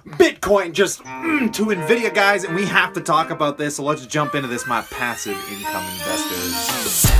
Bitcoin just to Nvidia, guys, and we have to talk about this. So let's jump into this, my passive income investors.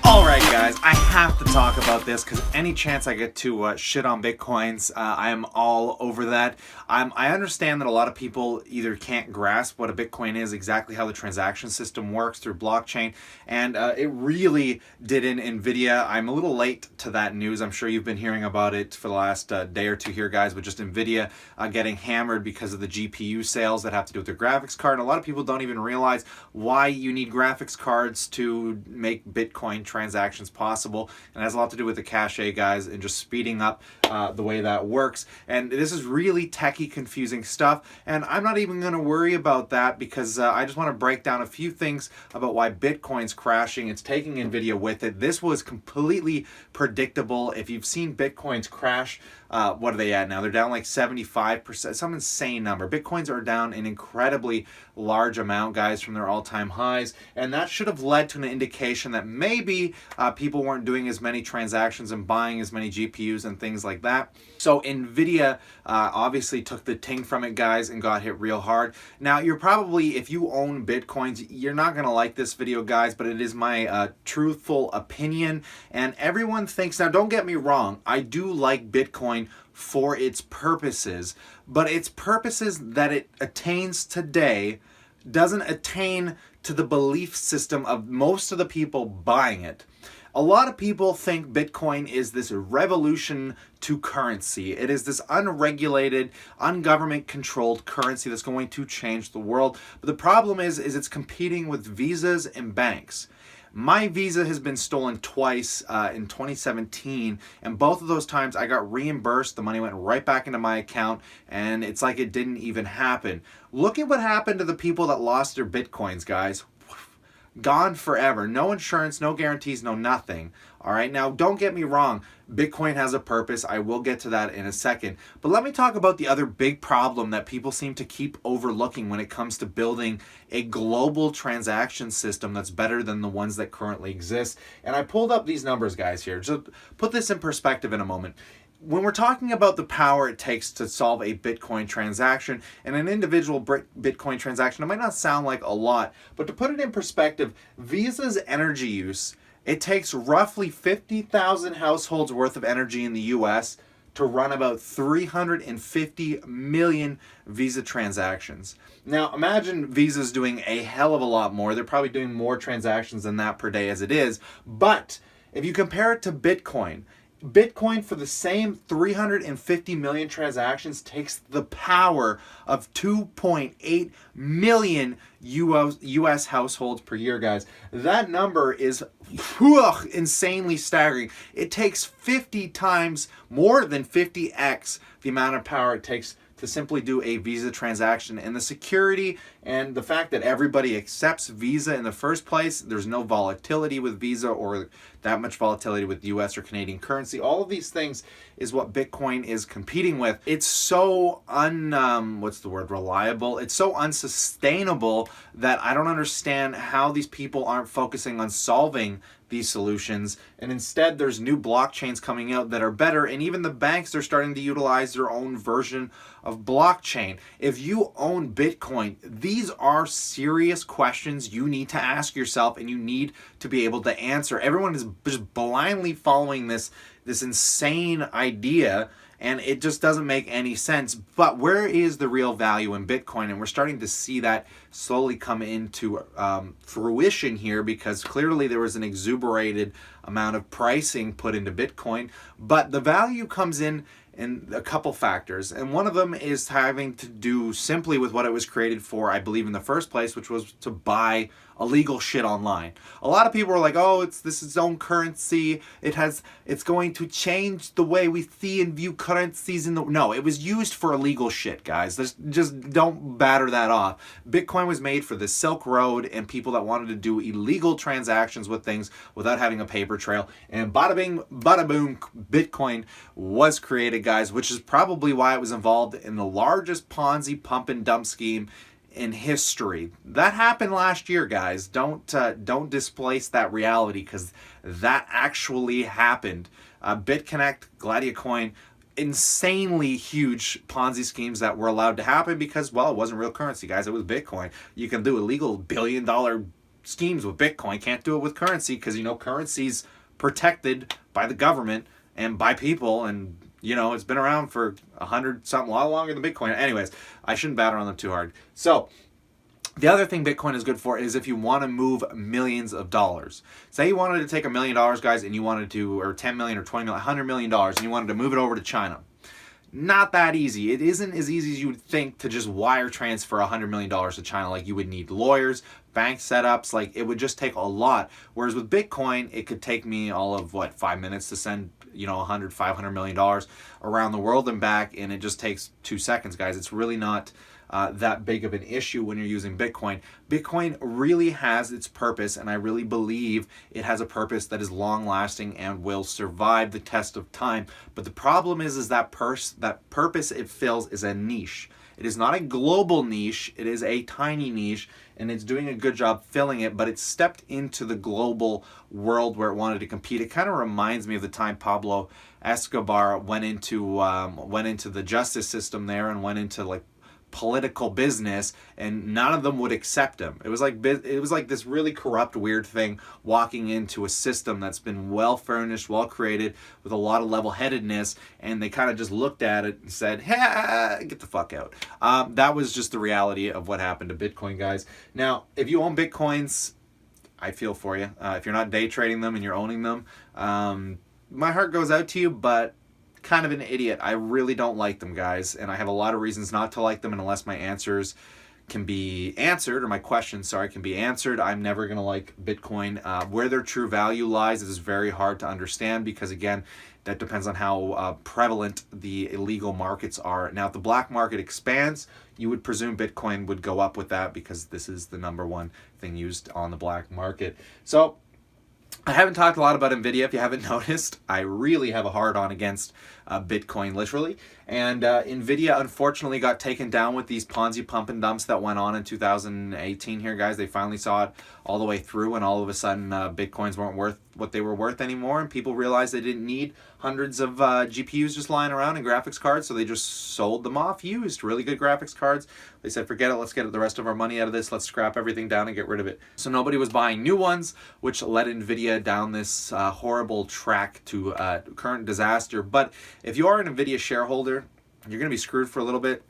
Alright guys, I have to talk about this because any chance I get to shit on Bitcoins, I am all over that. I understand that a lot of people either can't grasp what a Bitcoin is, exactly how the transaction system works through blockchain, and it really did in Nvidia. I'm a little late to that news. I'm sure you've been hearing about it for the last day or two here, guys, with just Nvidia getting hammered because of the GPU sales that have to do with their graphics card. And a lot of people don't even realize why you need graphics cards to make Bitcoin transactions possible, and it has a lot to do with the cache, guys, and just speeding up the way that works. And this is really techie confusing stuff, and I'm not even going to worry about that because I just want to break down a few things about why Bitcoin's crashing. It's taking Nvidia with it. This was completely predictable. If you've seen Bitcoins crash, what are they at now? They're down like 75%, some insane number. Bitcoins are down an incredibly large amount, guys, from their all-time highs, and that should have led to an indication that maybe people weren't doing as many transactions and buying as many GPUs and things like that. So Nvidia obviously took the ting from it, guys, and got hit real hard. Now, you're probably, if you own Bitcoins, you're not going to like this video, guys, but it is my truthful opinion, and everyone thinks, now don't get me wrong, I do like Bitcoin for its purposes, but its purposes that it attains today doesn't attain to the belief system of most of the people buying it. A lot of people think Bitcoin is this revolution to currency. It is this unregulated, ungovernment-controlled currency that's going to change the world. But the problem is it's competing with visas and banks. My Visa has been stolen twice in 2017, and both of those times I got reimbursed. The money went right back into my account, and it's like it didn't even happen. Look at what happened to the people that lost their Bitcoins, guys. Gone forever. No insurance, no guarantees, no nothing. All right, now don't get me wrong. Bitcoin has a purpose. I will get to that in a second. But let me talk about the other big problem that people seem to keep overlooking when it comes to building a global transaction system that's better than the ones that currently exist. And I pulled up these numbers, guys, here. Just put this in perspective in a moment. When we're talking about the power it takes to solve a Bitcoin transaction, and an individual Bitcoin transaction, it might not sound like a lot, but to put it in perspective, Visa's energy use, it takes roughly 50,000 households worth of energy in the US to run about 350 million Visa transactions. Now, imagine Visa's doing a hell of a lot more. They're probably doing more transactions than that per day as it is. But if you compare it to Bitcoin for the same 350 million transactions takes the power of 2.8 million US households per year, guys. That number is insanely staggering. It takes 50 times, more than 50x the amount of power it takes to simply do a Visa transaction. And the security and the fact that everybody accepts Visa in the first place, there's no volatility with Visa or that much volatility with US or Canadian currency. All of these things is what Bitcoin is competing with. It's so reliable. It's so unsustainable that I don't understand how these people aren't focusing on solving these solutions, and instead there's new blockchains coming out that are better, and even the banks are starting to utilize their own version of blockchain. If you own Bitcoin, these are serious questions you need to ask yourself and you need to be able to answer. Everyone is just blindly following this insane idea, and it just doesn't make any sense. But where is the real value in Bitcoin? And we're starting to see that slowly come into fruition here, because clearly there was an exuberated amount of pricing put into Bitcoin. But the value comes in a couple factors, and one of them is having to do simply with what it was created for, I believe, in the first place, which was to buy illegal shit online. A lot of people are like, oh, it's its own currency. It's going to change the way we see and view currencies in the... No, it was used for illegal shit, guys. Just don't batter that off. Bitcoin was made for the Silk Road and people that wanted to do illegal transactions with things without having a paper trail. And bada bing, bada boom, Bitcoin was created, guys, which is probably why it was involved in the largest Ponzi pump and dump scheme in history. That happened last year, guys. Don't displace that reality, because that actually happened. BitConnect, Gladiacoin, insanely huge Ponzi schemes that were allowed to happen because, well, it wasn't real currency, guys. It was Bitcoin. You can do illegal billion-dollar schemes with Bitcoin. Can't do it with currency because, currency's protected by the government and by people, and it's been around for 100 something, a lot longer than Bitcoin. Anyways, I shouldn't batter on them too hard. So the other thing Bitcoin is good for is if you want to move millions of dollars. Say you wanted to take $1 million, guys, and you wanted to, or 10 million or 20 million, $100 million, and you wanted to move it over to China. Not that easy. It isn't as easy as you would think to just wire transfer $100 million to China. Like, you would need lawyers, bank setups. Like, it would just take a lot. Whereas with Bitcoin, it could take me all of 5 minutes to send, $500 million around the world and back, and it just takes 2 seconds, guys. It's really not that big of an issue when you're using Bitcoin. Bitcoin really has its purpose, and I really believe it has a purpose that is long-lasting and will survive the test of time. But the problem is that purpose it fills is a niche. It is not a global niche. It is a tiny niche, and it's doing a good job filling it, but it's stepped into the global world where it wanted to compete. It kind of reminds me of the time Pablo Escobar went into the justice system there and went into political business, and none of them would accept him. It was like this really corrupt, weird thing walking into a system that's been well furnished, well created, with a lot of level-headedness, and they kind of just looked at it and said, "Hey, get the fuck out." That was just the reality of what happened to Bitcoin, guys. Now, if you own Bitcoins, I feel for you. If you're not day trading them and you're owning them, my heart goes out to you, but kind of an idiot. I really don't like them, guys, and I have a lot of reasons not to like them, and unless my answers can be answered, or my questions, can be answered, I'm never going to like Bitcoin. Where their true value lies is very hard to understand because, again, that depends on how prevalent the illegal markets are. Now, if the black market expands, you would presume Bitcoin would go up with that because this is the number one thing used on the black market. So I haven't talked a lot about Nvidia. If you haven't noticed, I really have a hard-on against Bitcoin, literally. And Nvidia, unfortunately, got taken down with these Ponzi pump and dumps that went on in 2018 here, guys. They finally saw it all the way through, and all of a sudden, Bitcoins weren't worth what they were worth anymore, and people realized they didn't need hundreds of GPUs just lying around and graphics cards, so they just sold them off used. Really good graphics cards. They said, forget it, let's get the rest of our money out of this, let's scrap everything down and get rid of it. So nobody was buying new ones, which led Nvidia down this horrible track to current disaster. But if you are an Nvidia shareholder, you're going to be screwed for a little bit.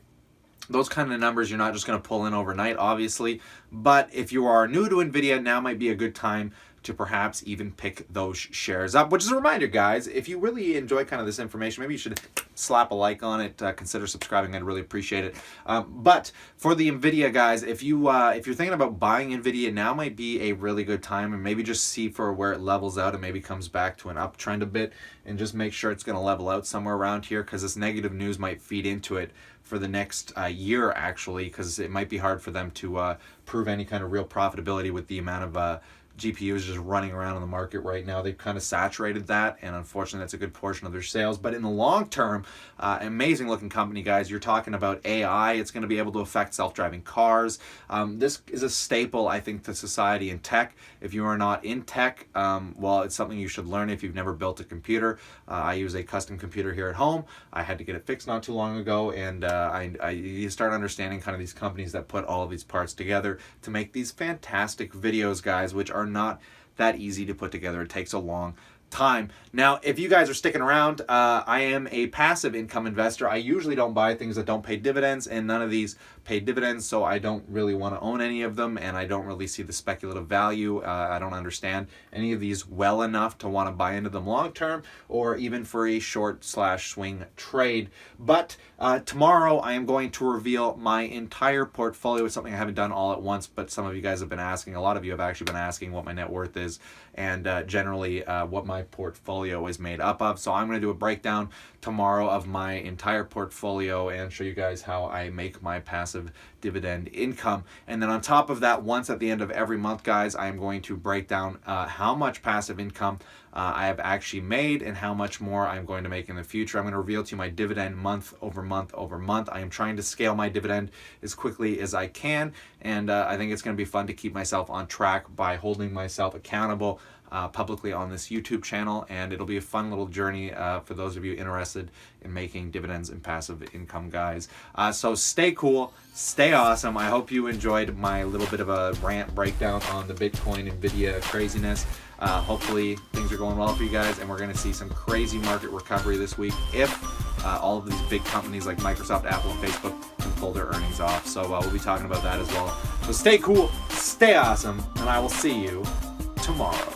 Those kind of numbers you're not just going to pull in overnight, obviously. But if you are new to Nvidia, now might be a good time to perhaps even pick those shares up. Which is a reminder, guys, if you really enjoy kind of this information, maybe you should slap a like on it, consider subscribing. I'd really appreciate it. But for the Nvidia, guys, if you're thinking about buying Nvidia, now might be a really good time, and maybe just see for where it levels out and maybe comes back to an uptrend a bit, and just make sure it's going to level out somewhere around here, because this negative news might feed into it for the next year, actually, because it might be hard for them to prove any kind of real profitability with the amount of GPUs just running around in the market right now. They've kind of saturated that, and unfortunately that's a good portion of their sales. But in the long term, amazing looking company, guys. You're talking about AI. It's going to be able to affect self-driving cars. This is a staple, I think, to society and tech. If you are not in tech, well, it's something you should learn if you've never built a computer. I use a custom computer here at home. I had to get it fixed not too long ago, and you start understanding kind of these companies that put all of these parts together to make these fantastic videos, guys, which are not that easy to put together. It takes a long time. Now, if you guys are sticking around, I am a passive income investor. I usually don't buy things that don't pay dividends, and none of these pay dividends, so I don't really want to own any of them, and I don't really see the speculative value. I don't understand any of these well enough to want to buy into them long term, or even for a short/swing trade. But tomorrow I am going to reveal my entire portfolio. It's something I haven't done all at once, but some of you guys have been asking. A lot of you have actually been asking what my net worth is, and generally what my portfolio is made up of. So I'm going to do a breakdown tomorrow of my entire portfolio and show you guys how I make my passive dividend income. And then on top of that, once at the end of every month, guys, I am going to break down how much passive income I have actually made and how much more I'm going to make in the future. I'm going to reveal to you my dividend month over month over month. I am trying to scale my dividend as quickly as I can, and I think it's going to be fun to keep myself on track by holding myself accountable publicly on this YouTube channel, and it'll be a fun little journey for those of you interested in making dividends and passive income, guys. So stay cool, stay awesome. I hope you enjoyed my little bit of a rant breakdown on the Bitcoin Nvidia craziness. Hopefully things are going well for you guys, and we're going to see some crazy market recovery this week if all of these big companies like Microsoft, Apple, and Facebook can pull their earnings off. So we'll be talking about that as well. So stay cool, stay awesome, and I will see you tomorrow.